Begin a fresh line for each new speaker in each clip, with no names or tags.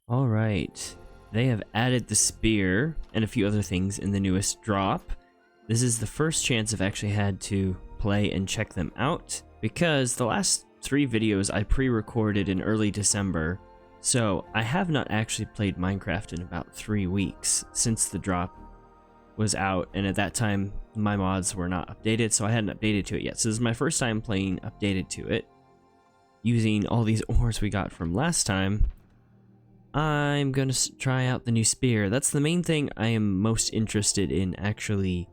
All right. They have added the spear and a few other things in the newest drop. This is the first chance I've actually had to play and check them out because the last 3 videos I pre-recorded in early December. So I have not actually played Minecraft in about 3 weeks since the drop was out, and at that time my mods were not updated, so I hadn't updated to it yet. So this is my first time playing updated to it, using all these ores we got from last time. I'm gonna try out the new spear. That's the main thing I am most interested in actually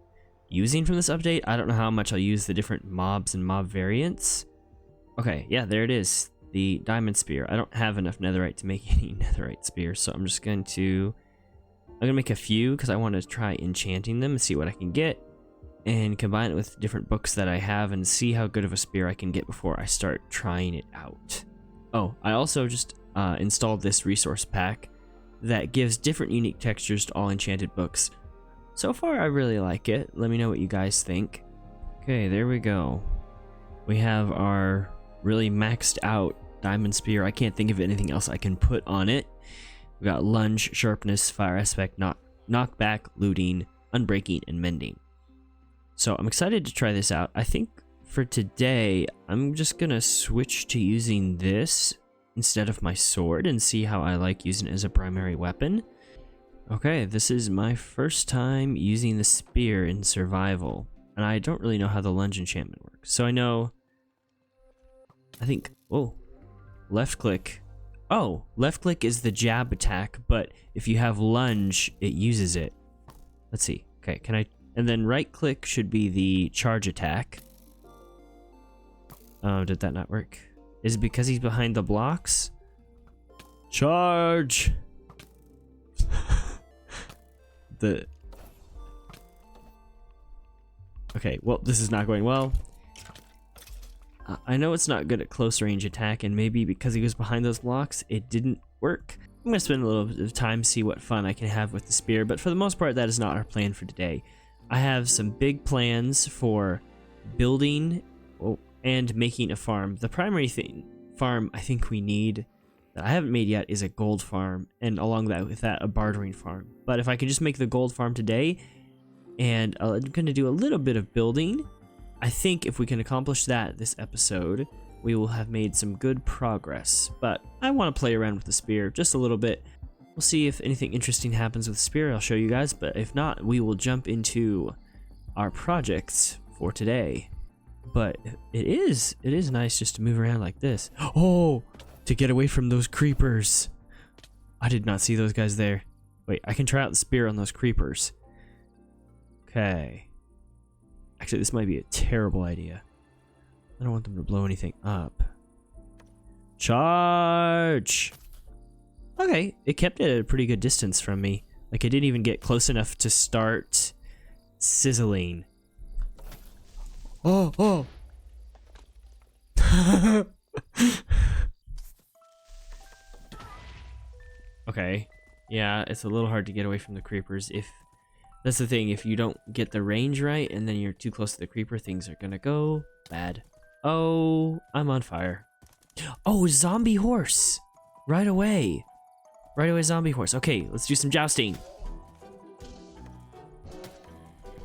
using from this update. I don't know how much I'll use the different mobs and mob variants. Okay, yeah, there it is, the diamond spear. I don't have enough netherite to make any netherite spears, so I'm gonna make a few because I want to try enchanting them and see what I can get and combine it with different books that I have and see how good of a spear I can get before I start trying it out. Oh, I also just installed this resource pack that gives different unique textures to all enchanted books. So far I really like it. Let me know what you guys think. Okay, there we go. We have our really maxed out diamond spear. I can't think of anything else I can put on it. We got lunge, sharpness, fire aspect, knockback, looting, unbreaking, and mending. So I'm excited to try this out. I think for today, I'm just gonna switch to using this instead of my sword and see how I like using it as a primary weapon. Okay, this is my first time using the spear in survival, and I don't really know how the lunge enchantment works. So I think, oh, left click. Oh, left click is the jab attack, but if you have lunge, it uses it. Let's see. Okay, and then right click should be the charge attack. Oh, did that not work? Is it because he's behind the blocks? Charge! Okay, well, this is not going well. I know it's not good at close range attack, and maybe because he was behind those blocks, it didn't work. I'm gonna spend a little bit of time, see what fun I can have with the spear, but for the most part, that is not our plan for today. I have some big plans for building and making a farm. The primary farm I think we need that I haven't made yet is a gold farm, and along with that, a bartering farm. But if I could just make the gold farm today, and I'm gonna do a little bit of building, I think if we can accomplish that this episode, we will have made some good progress. But I want to play around with the spear just a little bit. We'll see if anything interesting happens with the spear. I'll show you guys, but if not, we will jump into our projects for today. But it is nice just to move around like this. Oh, to get away from those creepers. I did not see those guys there. Wait, I can try out the spear on those creepers. Okay. Actually, this might be a terrible idea. I don't want them to blow anything up. Charge! Okay, it kept it at a pretty good distance from me. Like, it didn't even get close enough to start sizzling. Oh! Okay. Yeah, it's a little hard to get away from the creepers. That's the thing, if you don't get the range right and then you're too close to the creeper, things are gonna go bad. Oh, I'm on fire. Oh, zombie horse! Right away, zombie horse. Okay, let's do some jousting.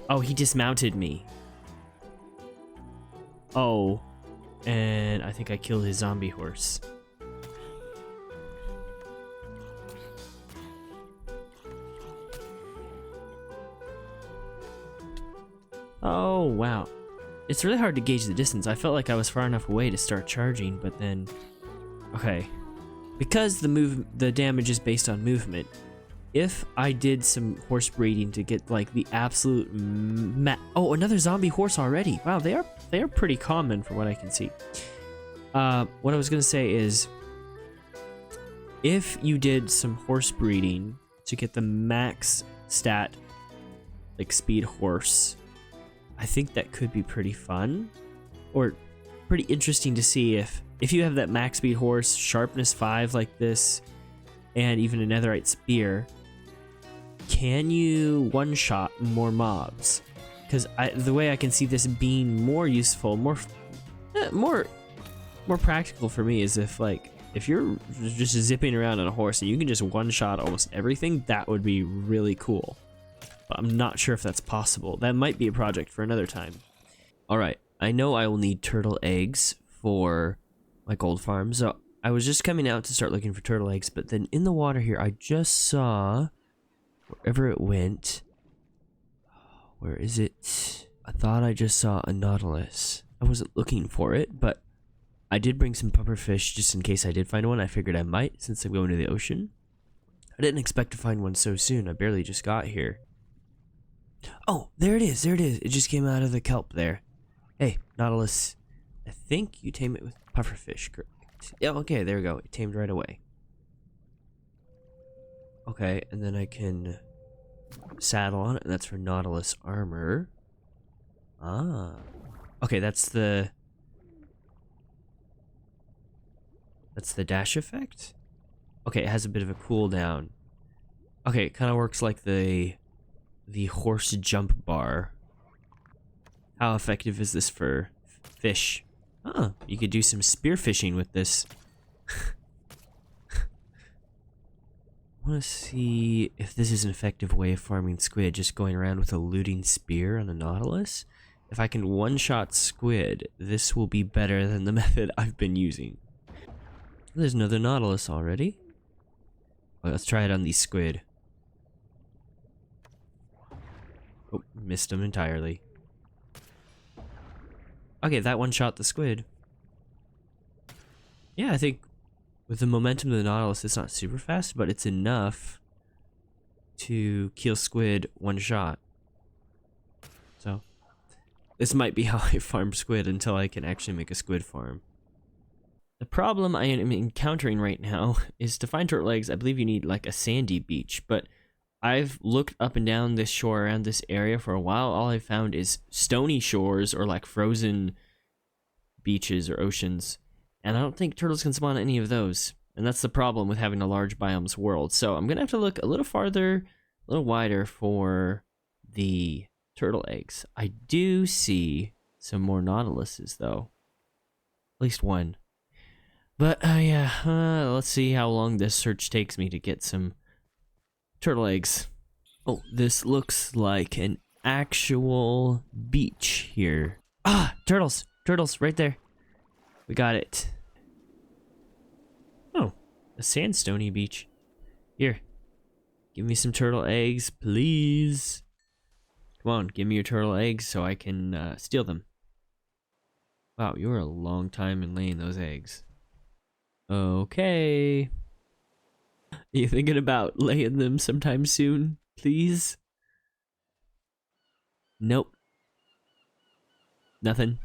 Oh, he dismounted me. Oh, and I think I killed his zombie horse. Oh, wow. It's really hard to gauge the distance. I felt like I was far enough away to start charging, but then... Okay. Because the damage is based on movement, if I did some horse breeding to get, like, the absolute oh, another zombie horse already. Wow, they are pretty common from what I can see. What I was gonna say is, if you did some horse breeding to get the max stat, like, speed horse... I think that could be pretty fun, or pretty interesting to see if you have that max speed horse, sharpness 5 like this, and even a netherite spear, can you one-shot more mobs? Because the way I can see this being more useful, more practical for me is if, like, if you're just zipping around on a horse and you can just one-shot almost everything, that would be really cool. But I'm not sure if that's possible. That might be a project for another time. Alright, I know I will need turtle eggs for my gold farm, so I was just coming out to start looking for turtle eggs, but then in the water here, I just saw, wherever it went, where is it? I thought I just saw a nautilus. I wasn't looking for it, but I did bring some pufferfish just in case I did find one. I figured I might since I'm going to the ocean. I didn't expect to find one so soon. I barely just got here. Oh, there it is. There it is. It just came out of the kelp there. Hey, nautilus. I think you tame it with pufferfish, correct? Yeah, okay, there we go. It tamed right away. Okay, and then I can saddle on it, and that's for nautilus armor. Ah. Okay, that's the dash effect? Okay, it has a bit of a cooldown. Okay, it kind of works like the horse jump bar. How effective is this for fish? Ah, you could do some spear fishing with this. I want to see if this is an effective way of farming squid, just going around with a looting spear on a nautilus. If I can one-shot squid, this will be better than the method I've been using. There's another nautilus already. Well, let's try it on these squid. Oh, missed them entirely. Okay, that one shot the squid. Yeah, I think with the momentum of the nautilus, it's not super fast, but it's enough to kill squid one shot. So, this might be how I farm squid until I can actually make a squid farm. The problem I am encountering right now is to find turtle eggs, I believe you need like a sandy beach, but I've looked up and down this shore around this area for a while. All I've found is stony shores or like frozen beaches or oceans, and I don't think turtles can spawn any of those. And that's the problem with having a large biomes world. So I'm gonna have to look a little farther, a little wider for the turtle eggs. I do see some more nautiluses though, at least one. But yeah, let's see how long this search takes me to get some turtle eggs. Oh, this looks like an actual beach here. Ah, turtles! Turtles, right there. We got it. Oh, a sandstony beach. Here, give me some turtle eggs, please. Come on, give me your turtle eggs so I can steal them. Wow, you were a long time in laying those eggs. Okay. Are you thinking about laying them sometime soon, please? Nope. Nothing.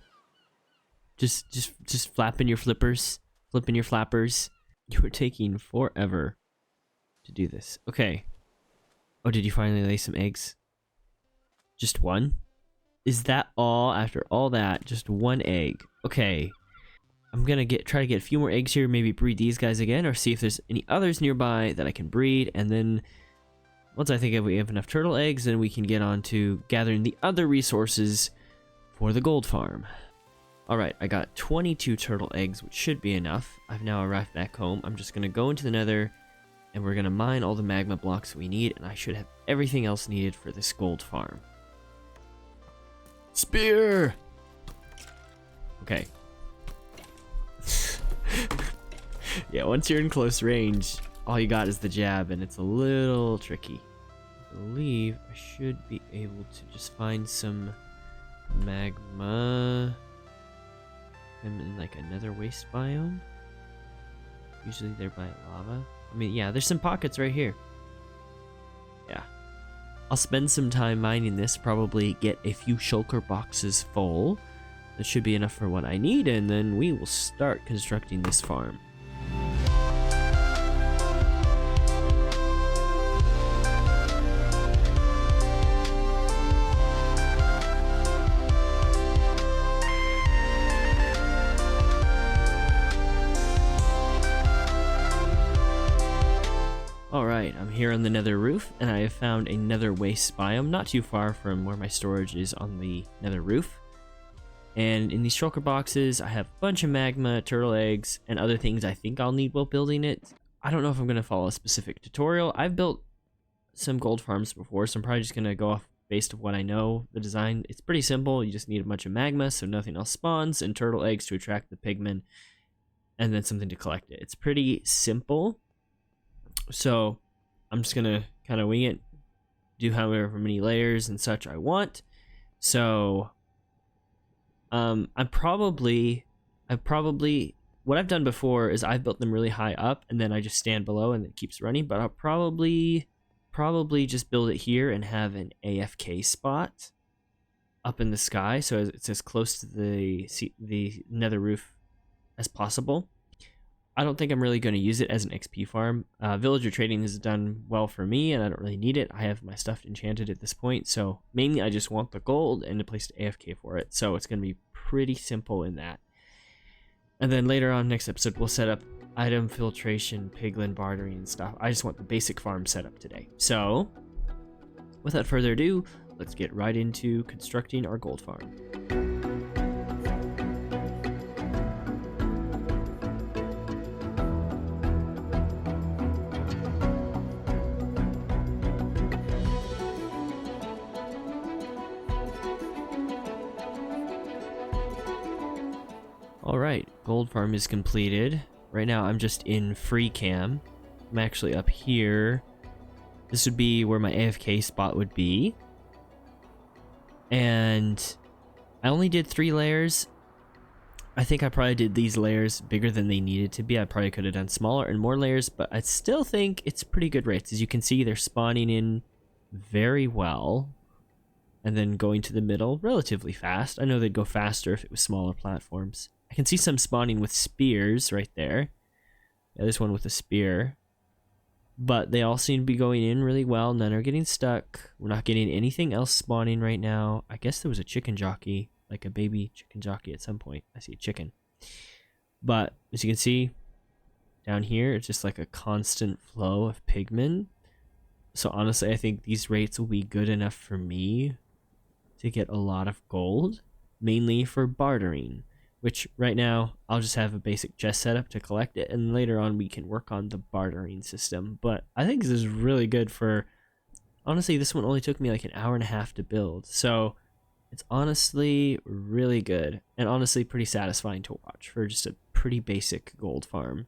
Just flapping your flippers, flipping your flappers. You were taking forever to do this. Okay. Oh, did you finally lay some eggs? Just one? Is that all? After all that, just one egg. Okay. I'm gonna try to get a few more eggs here, maybe breed these guys again, or see if there's any others nearby that I can breed, and then once I think we have enough turtle eggs, then we can get on to gathering the other resources for the gold farm. Alright, I got 22 turtle eggs, which should be enough. I've now arrived back home. I'm just gonna go into the nether, and we're gonna mine all the magma blocks we need, and I should have everything else needed for this gold farm. Spear! Okay. Yeah, once you're in close range, all you got is the jab, and it's a little tricky. I believe I should be able to just find some magma. I'm in like another waste biome. Usually they're by lava. I mean, yeah, there's some pockets right here. Yeah. I'll spend some time mining this, probably get a few shulker boxes full. That should be enough for what I need, and then we will start constructing this farm. Alright, I'm here on the nether roof, and I have found a nether waste biome not too far from where my storage is on the nether roof. And in these shulker boxes, I have a bunch of magma, turtle eggs, and other things I think I'll need while building it. I don't know if I'm going to follow a specific tutorial. I've built some gold farms before, so I'm probably just going to go off based of what I know. The design, it's pretty simple. You just need a bunch of magma so nothing else spawns, and turtle eggs to attract the pigmen, and then something to collect it. It's pretty simple. So I'm just going to kind of wing it, do however many layers and such I want. So what I've done before is I've built them really high up and then I just stand below and it keeps running, but I'll probably just build it here and have an AFK spot up in the sky so it's as close to the nether roof as possible. I don't think I'm really going to use it as an XP farm. Villager trading has done well for me and I don't really need it. I have my stuff enchanted at this point, so mainly I just want the gold and a place to AFK for it, so it's going to be pretty simple in that. And then later on next episode we'll set up item filtration, piglin bartering and stuff. I just want the basic farm set up today. So without further ado, let's get right into constructing our gold farm. Alright, gold farm is completed. Right now I'm just in free cam. I'm actually up here. This would be where my AFK spot would be. And I only did 3 layers. I think I probably did these layers bigger than they needed to be. I probably could have done smaller and more layers, but I still think it's pretty good rates. As you can see, they're spawning in very well. And then going to the middle relatively fast. I know they'd go faster if it was smaller platforms. I can see some spawning with spears right there. Yeah, this one with a spear. But they all seem to be going in really well. None are getting stuck. We're not getting anything else spawning right now. I guess there was a chicken jockey, like a baby chicken jockey at some point. I see a chicken. But as you can see, down here, it's just like a constant flow of pigmen. So honestly, I think these rates will be good enough for me to get a lot of gold, mainly for bartering. Which right now I'll just have a basic chest setup to collect it, and later on we can work on the bartering system. But I think this is really good for, honestly, this one only took me like an hour and a half to build, so it's honestly really good and honestly pretty satisfying to watch for just a pretty basic gold farm.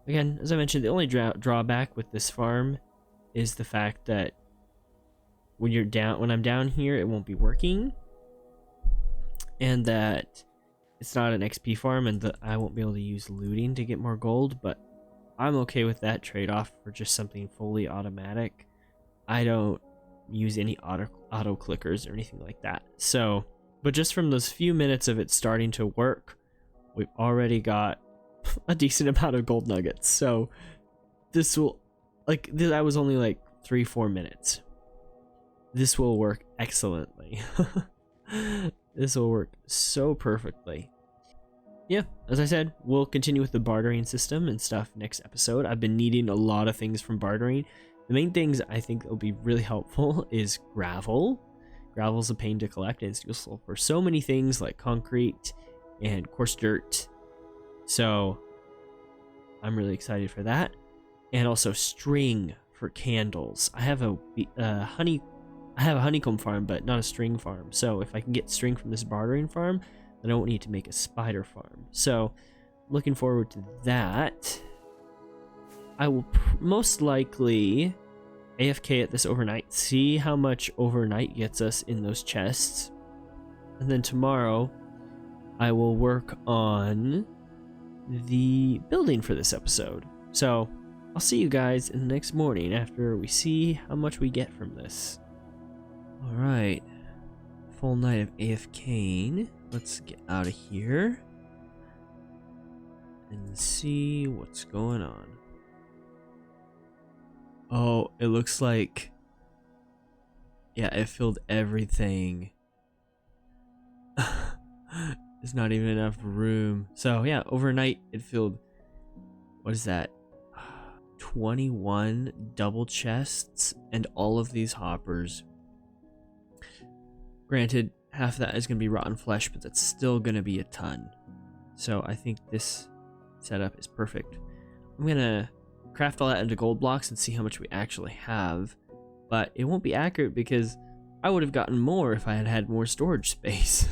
Again, as I mentioned, the only drawback with this farm is the fact that when I'm down here it won't be working, and that it's not an XP farm and that I won't be able to use looting to get more gold, but I'm okay with that trade-off for just something fully automatic. I don't use any auto clickers or anything like that. So, but just from those few minutes of it starting to work, we've already got a decent amount of gold nuggets. So this will, like, that was only like 3-4 minutes. This will work excellently. This will work so perfectly. Yeah, as I said, we'll continue with the bartering system and stuff next episode. I've been needing a lot of things from bartering. The main things I think will be really helpful is gravel. Gravel's a pain to collect and it's useful for so many things like concrete and coarse dirt. So I'm really excited for that. And also string for candles. I have a honeycomb farm, but not a string farm. So if I can get string from this bartering farm, then I won't need to make a spider farm. So looking forward to that. I will most likely AFK at this overnight, see how much overnight gets us in those chests. And then tomorrow I will work on the building for this episode. So I'll see you guys in the next morning after we see how much we get from this. Alright, full night of AFKing. Let's get out of here and see what's going on. Oh, it looks like, yeah, it filled everything. There's not even enough room. So yeah, overnight it filled, what is that? 21 double chests and all of these hoppers. Granted, half of that is going to be rotten flesh, but that's still going to be a ton. So I think this setup is perfect. I'm going to craft all that into gold blocks and see how much we actually have. But it won't be accurate because I would have gotten more if I had had more storage space.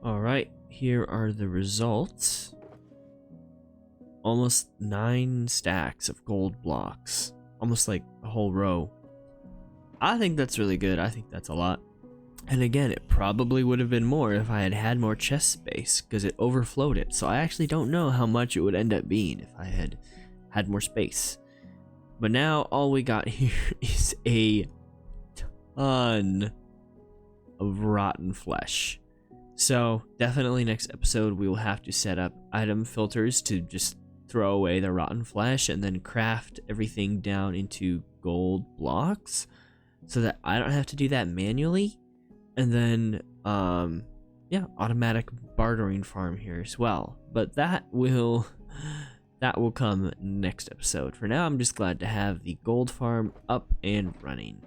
Alright, here are the results. Almost 9 stacks of gold blocks. Almost like a whole row. I think that's really good. I think that's a lot. And again, it probably would have been more if I had had more chest space, because it overflowed it. So I actually don't know how much it would end up being if I had had more space. But now all we got here is a ton of rotten flesh. So definitely next episode we will have to set up item filters to just throw away the rotten flesh and then craft everything down into gold blocks so that I don't have to do that manually. And then yeah, automatic bartering farm here as well. But that will come next episode. For now, I'm just glad to have the gold farm up and running.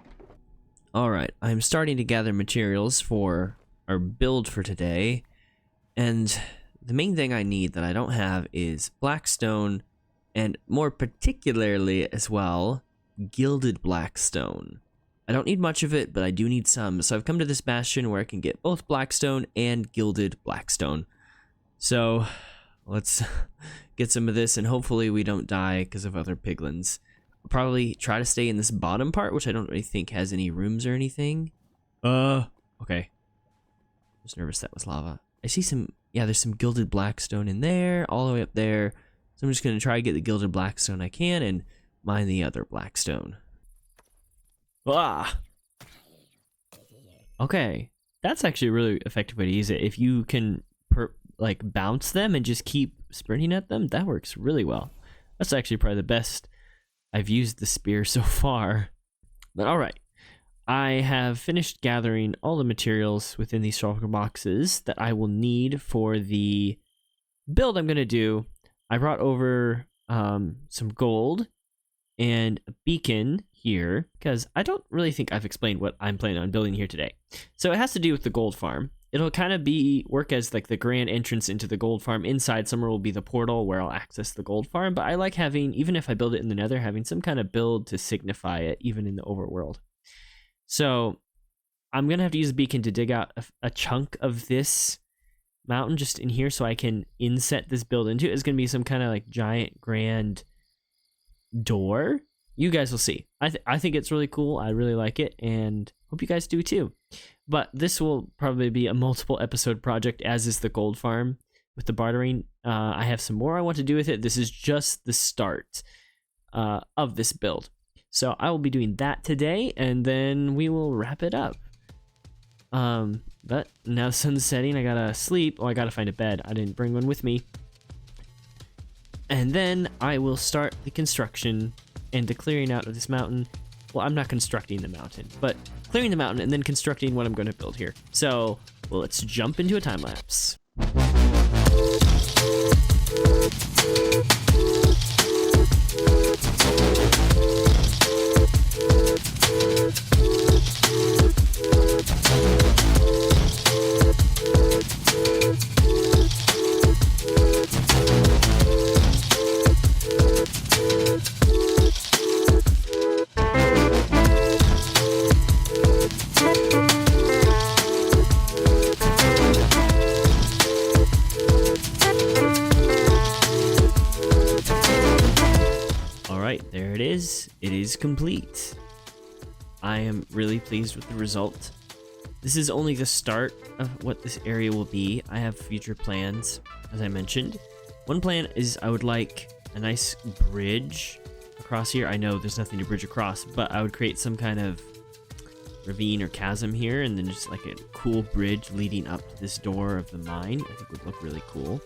Alright, I'm starting to gather materials for our build for today, and the main thing I need that I don't have is blackstone, and more particularly as well, gilded blackstone. I don't need much of it, but I do need some, so I've come to this bastion where I can get both blackstone and gilded blackstone. So let's get some of this, and hopefully we don't die because of other piglins. I'll probably try to stay in this bottom part, which I don't really think has any rooms or anything. Okay. I was nervous that was lava. I see some, yeah, there's some gilded blackstone in there, all the way up there. So I'm just going to try to get the gilded blackstone I can and mine the other blackstone. Ah! Okay. That's actually a really effective way to use it. If you can, like, bounce them and just keep sprinting at them, that works really well. That's actually probably the best I've used the spear so far. But alright. I have finished gathering all the materials within these shulker boxes that I will need for the build I'm going to do. I brought over some gold and a beacon here because I don't really think I've explained what I'm planning on building here today. So it has to do with the gold farm. It'll kind of work as like the grand entrance into the gold farm. Inside somewhere will be the portal where I'll access the gold farm, but I like having, even if I build it in the nether, having some kind of build to signify it even in the overworld. So I'm going to have to use a beacon to dig out a chunk of this mountain just in here so I can inset this build into it. It's going to be some kind of like giant grand door. You guys will see. I think it's really cool. I really like it and hope you guys do too. But this will probably be a multiple episode project, as is the gold farm with the bartering. I have some more I want to do with it. This is just the start of this build. So I will be doing that today, and then we will wrap it up. But now the sun's setting, I gotta sleep. Oh, I gotta find a bed. I didn't bring one with me. And then I will start the construction and the clearing out of this mountain. Well, I'm not constructing the mountain, but clearing the mountain and then constructing what I'm going to build here. So, well, let's jump into a time lapse. There it is. It is complete. I am really pleased with the result. This is only the start of what this area will be. I have future plans, as I mentioned. One plan is I would like a nice bridge across here. I know there's nothing to bridge across, but I would create some kind of ravine or chasm here, and then just like a cool bridge leading up to this door of the mine. I think would look really cool.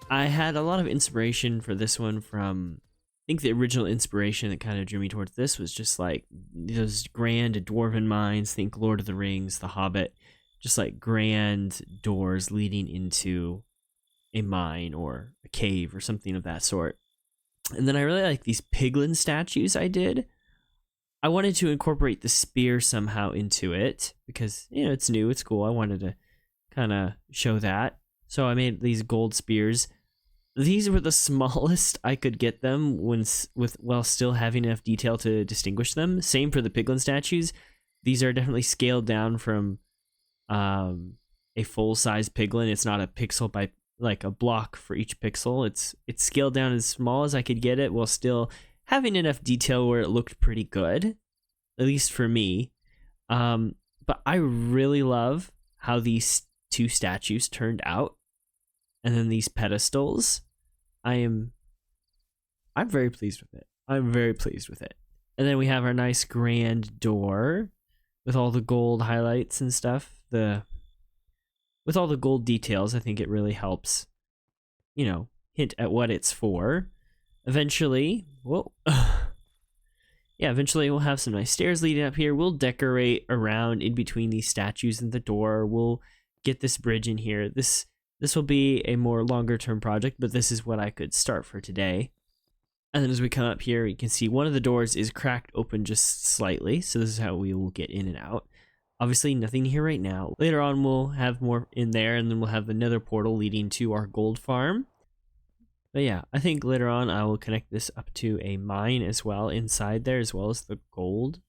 I had a lot of inspiration for this one from, I think the original inspiration that kind of drew me towards this was just like those grand dwarven mines. Think Lord of the Rings, The Hobbit, just like grand doors leading into a mine or a cave or something of that sort. And then I really like these piglin statues I did. I wanted to incorporate the spear somehow into it because, you know, it's new, it's cool. I wanted to kind of show that. So I made these gold spears. These were the smallest I could get them while still having enough detail to distinguish them. Same for the piglin statues. These are definitely scaled down from a full-size piglin. It's not a pixel by like a block for each pixel. It's scaled down as small as I could get it while still having enough detail where it looked pretty good, at least for me. But I really love how these two statues turned out, and then these pedestals. I'm very pleased with it. I'm very pleased with it. And then we have our nice grand door with all the gold highlights and stuff. With all the gold details, I think it really helps, you know, hint at what it's for. Eventually, eventually we'll have some nice stairs leading up here. We'll decorate around in between these statues and the door. We'll get this bridge in here. This will be a more longer term project, but this is what I could start for today. And then as we come up here, you can see one of the doors is cracked open just slightly. So this is how we will get in and out. Obviously nothing here right now. Later on we'll have more in there, and then we'll have the nether portal leading to our gold farm. But yeah, I think later on I will connect this up to a mine as well inside there, as well as the gold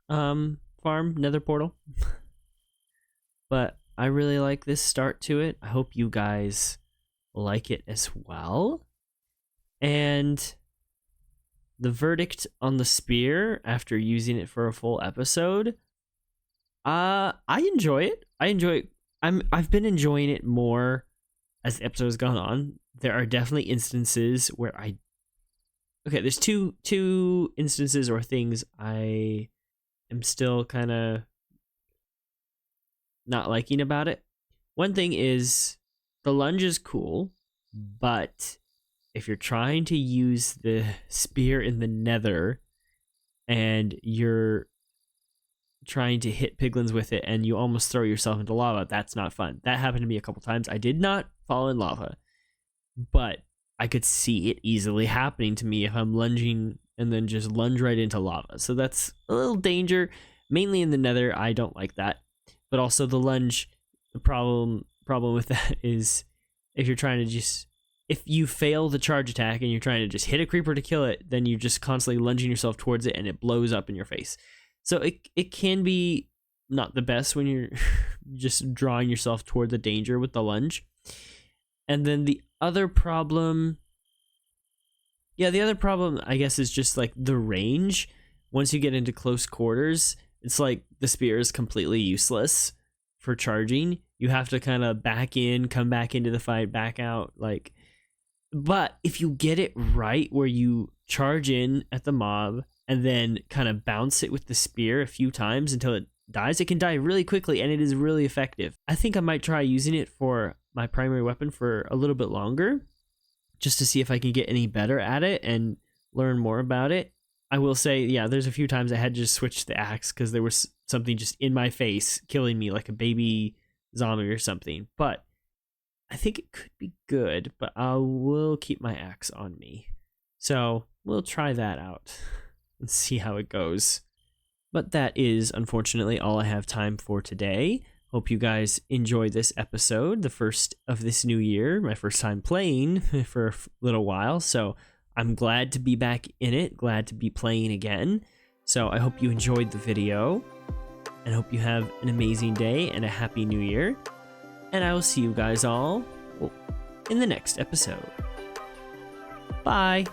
farm nether portal. But I really like this start to it. I hope you guys like it as well. And the verdict on the spear after using it for a full episode, I enjoy it. I've been enjoying it more as the episode has gone on. There are definitely instances where there's two instances or things I am still kind of not liking about it. One thing is the lunge is cool, but if you're trying to use the spear in the nether and you're trying to hit piglins with it and you almost throw yourself into lava, that's not fun. That happened to me a couple times. I did not fall in lava, but I could see it easily happening to me if I'm lunging and then just lunge right into lava. So that's a little danger, mainly in the nether. I don't like that. But also the lunge, the problem with that is if you're trying to if you fail the charge attack and you're trying to just hit a creeper to kill it, then you're just constantly lunging yourself towards it and it blows up in your face. So it can be not the best when you're just drawing yourself toward the danger with the lunge. And then the other problem, I guess, is just like the range. Once you get into close quarters, it's like the spear is completely useless for charging. You have to kind of back in, come back into the fight, back out. But if you get it right where you charge in at the mob and then kind of bounce it with the spear a few times until it dies, it can die really quickly and it is really effective. I think I might try using it for my primary weapon for a little bit longer just to see if I can get any better at it and learn more about it. I will say, yeah, there's a few times I had to just switch the axe because there was something just in my face killing me like a baby zombie or something. But I think it could be good, but I will keep my axe on me. So we'll try that out and see how it goes. But that is unfortunately all I have time for today. Hope you guys enjoy this episode, the first of this new year, my first time playing for a little while. So I'm glad to be back in it, glad to be playing again. So I hope you enjoyed the video and hope you have an amazing day and a happy new year. And I will see you guys all in the next episode. Bye.